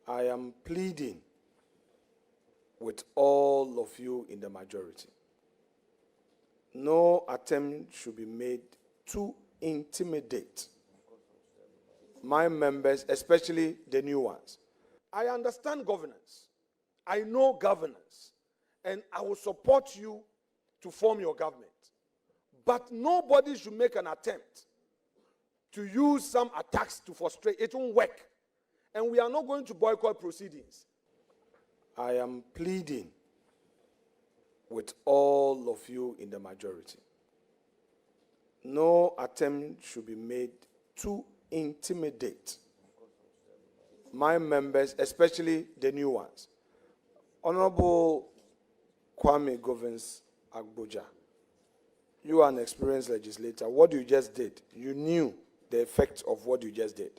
I am pleading with all of you in the majority. No attempt should be made to intimidate my members, especially the new ones. I understand governance. I know governance. And I will support you to form your government. But nobody should make an attempt to use some attacks to frustrate. It won't work. And we are not going to boycott proceedings. I am pleading with all of you in the majority. No attempt should be made to intimidate my members, especially the new ones. Honorable Kwame Govins Agboja, you are an experienced legislator. What you just did, you knew the effect of what you just did.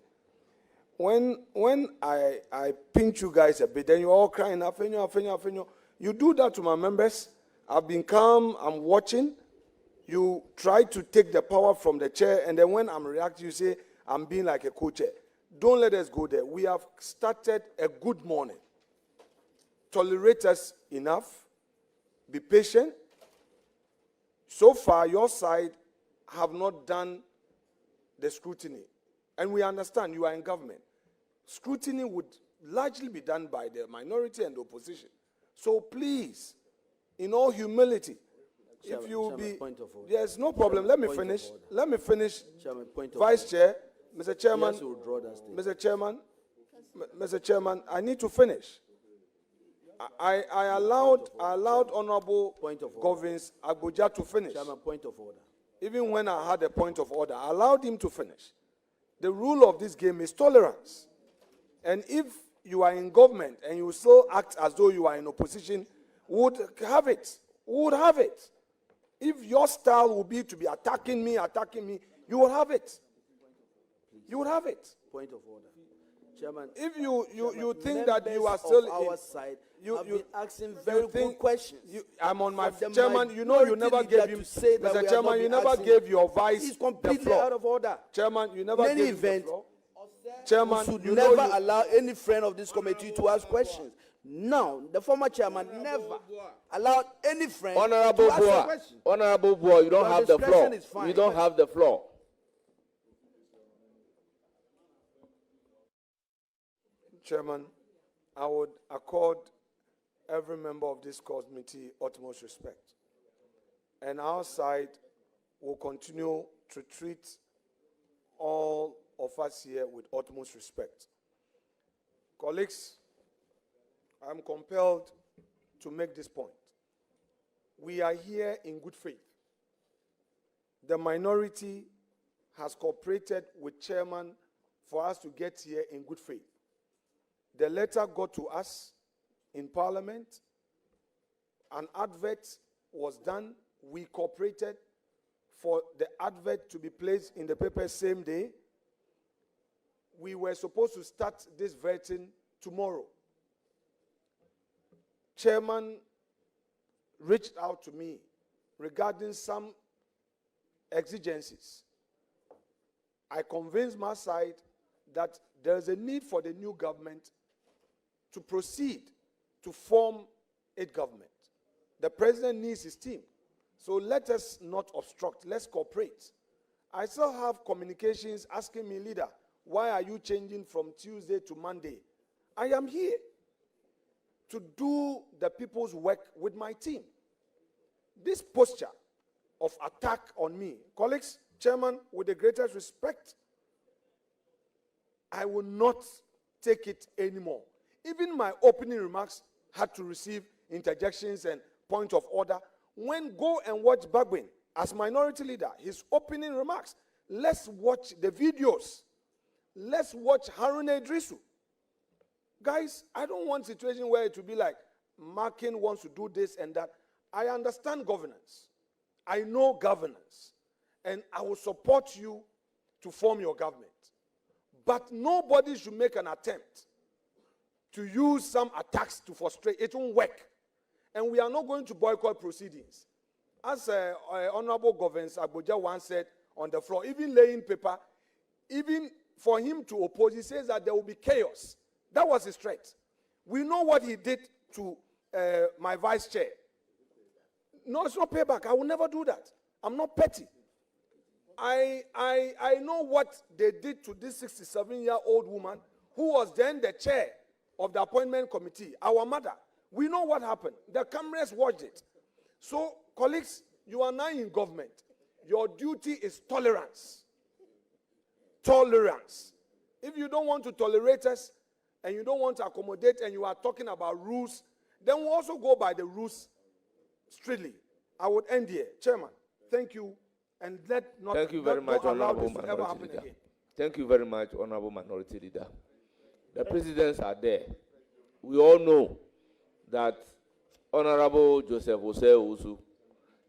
When I pinch you guys a bit, then you're all crying, Afenyo. You do that to my members. I've been calm, I'm watching. You try to take the power from the chair, and then when I'm reacting, you say, I'm being like a co-chair. Don't let us go there. We have started a good morning. Tolerate us enough. Be patient. So far, your side have not done the scrutiny. And we understand you are in government. Scrutiny would largely be done by the minority and the opposition. So please, in all humility, if you will be... Yes, no problem. Let me finish. Let me finish. Vice Chair, Mr. Chairman, Mr. Chairman, I need to finish. I allowed Honorable Govins Agboja to finish. Chairman, point of order. Even when I had a point of order, I allowed him to finish. The rule of this game is tolerance. And if you are in government and you still act as though you are in opposition, would have it. Would have it. If your style would be to be attacking me, you will have it. You would have it. Point of order. Chairman, if you think that you are still our side, I've been asking very good questions. I'm on my chairman. You know you never gave him. Mr. Chairman, you never gave your vice. He's completely out of order. Chairman, you never gave him the floor. Chairman, should never allow any friend of this committee to ask questions. Now, the former chairman never allowed any friend to ask a question. Honorable Boa, you don't have the floor. You don't have the floor. Chairman, I would accord every member of this committee utmost respect. And our side will continue to treat all of us here with utmost respect. Colleagues, I'm compelled to make this point. We are here in good faith. The minority has cooperated with chairman for us to get here in good faith. The letter got to us in Parliament. An advert was done. We cooperated for the advert to be placed in the paper same day. We were supposed to start this vetting tomorrow. Chairman reached out to me regarding some exigencies. I convinced my side that there is a need for the new government to proceed to form a government. The president needs his team. So let us not obstruct. Let's cooperate. I still have communications asking me, leader, why are you changing from Tuesday to Monday? I am here to do the people's work with my team. This posture of attack on me, colleagues, chairman, with the greatest respect, I will not take it anymore. Even my opening remarks had to receive interjections and point of order. When go and watch Bagwin as minority leader, his opening remarks, let's watch the videos. Let's watch Harun Idrisu. Guys, I don't want a situation where it will be like Markin wants to do this and that. I understand governance. I know governance. And I will support you to form your government. But nobody should make an attempt to use some attacks to frustrate. It won't work. And we are not going to boycott proceedings. As Honorable Govins Agboja once said on the floor, even laying paper, even for him to oppose, he says that there will be chaos. That was his threat. We know what he did to my vice chair. No, it's not payback. I will never do that. I'm not petty. I know what they did to this 67-year-old woman who was then the chair of the appointment committee, our mother. We know what happened. The cameras watched it. So, colleagues, you are now in government. Your duty is tolerance. Tolerance. If you don't want to tolerate us and you don't want to accommodate and you are talking about rules, then we'll also go by the rules strictly. I would end here. Chairman, thank you. And thank you very much, Honorable Minority Leader. Thank you very much, Honorable Minority Leader. The presidents are there. We all know that Honorable Joseph Osei-Owusu,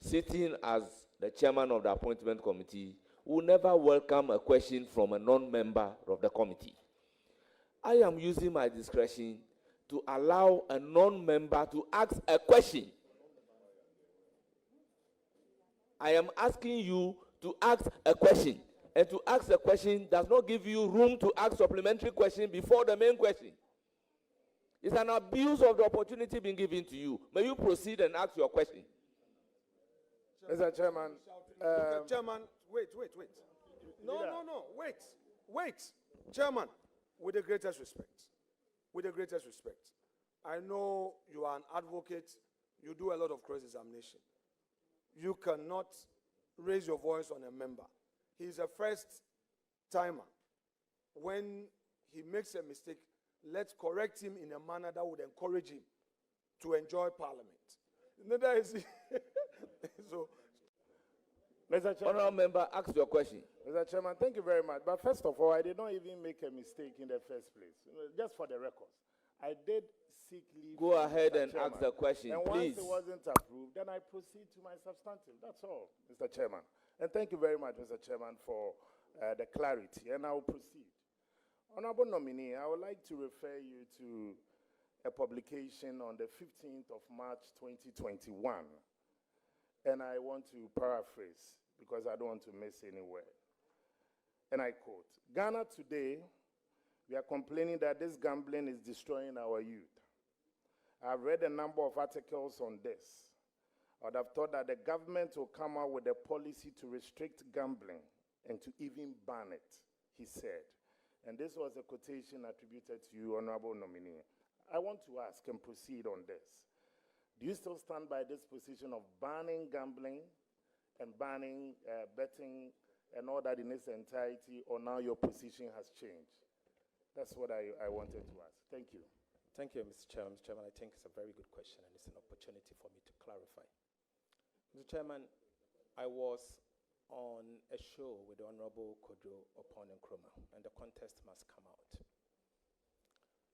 sitting as the chairman of the appointment committee, will never welcome a question from a non-member of the committee. I am using my discretion to allow a non-member to ask a question. I am asking you to ask a question. And to ask a question does not give you room to ask supplementary question before the main question. It's an abuse of the opportunity being given to you. May you proceed and ask your question. Mr. Chairman. Mr. Chairman, wait. No, wait. Chairman, with the greatest respect, I know you are an advocate. You do a lot of cross-examination. You cannot raise your voice on a member. He's a first timer. When he makes a mistake, let's correct him in a manner that would encourage him to enjoy Parliament. Neither is he. So, Mr. Chairman, Honourable member, ask your question. Mr. Chairman, thank you very much. But first of all, I did not even make a mistake in the first place. Just for the record, I did seek leave. Go ahead Mr. and Chairman. ask the question, and please. once it wasn't approved, then I proceed to my substantive. That's all, Mr. Chairman. And thank you very much, Mr. Chairman, for the clarity. And I will proceed. Honorable nominee, I would like to refer you to a publication on the 15th of March 2021. And I want to paraphrase because I don't want to miss any word. And I quote, Ghana today, we are complaining that this gambling is destroying our youth. I've read a number of articles on this. I would have thought that the government will come out with a policy to restrict gambling and to even ban it, he said. And this was a quotation attributed to you, Honorable nominee. I want to ask and proceed on this. Do you still stand by this position of banning gambling and banning betting and all that in its entirety, or now your position has changed? That's what I wanted to ask. Thank you. Thank you, Mr. Chairman. Mr. Chairman, I think it's a very good question, and it's an opportunity for me to clarify. Mr. Chairman, I was on a show with the Honorable Kojo Opon Nkrumah, and the contest must come out.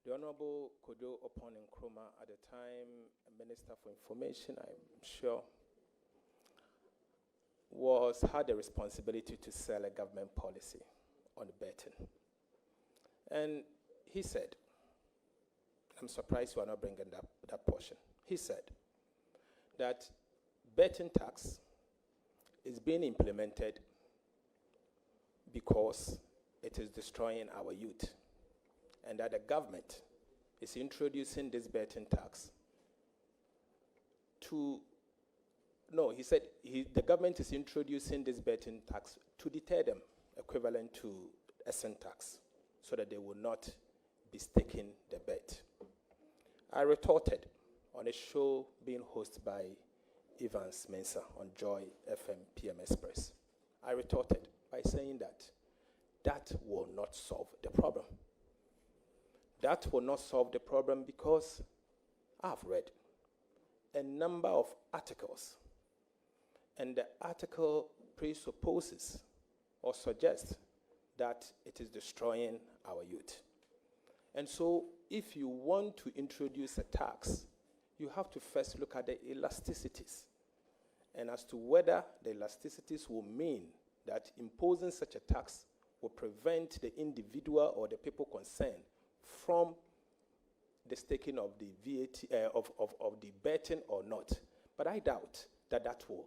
The Honorable Kojo Opon Nkrumah, at the time Minister for Information, I'm sure, had the responsibility to sell a government policy on betting. And he said, I'm surprised you are not bringing that portion. He said that betting tax is being implemented because it is destroying our youth, and that the government is introducing this betting tax he said the government is introducing this betting tax to deter them, equivalent to a sin tax, so that they will not be staking the bet. I retorted on a show being hosted by Evans Mensah on Joy FM PM Express. I retorted by saying that will not solve the problem. That will not solve the problem because I've read a number of articles, and the article presupposes or suggests that it is destroying our youth. And so if you want to introduce a tax, you have to first look at the elasticities, and as to whether the elasticities will mean that imposing such a tax will prevent the individual or the people concerned from the staking of the VAT, of the betting or not. But I doubt that will.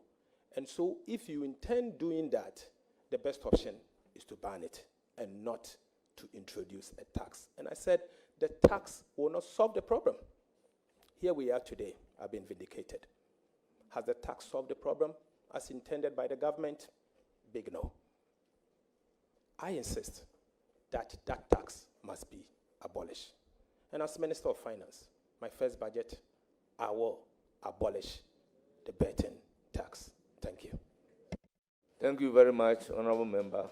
And so if you intend doing that, the best option is to ban it and not to introduce a tax. And I said the tax will not solve the problem. Here we are today. I've been vindicated. Has the tax solved the problem as intended by the government? Big no. I insist that that tax must be abolished. And as Minister of Finance, my first budget, I will abolish the betting tax. Thank you. Thank you very much, Honorable Member.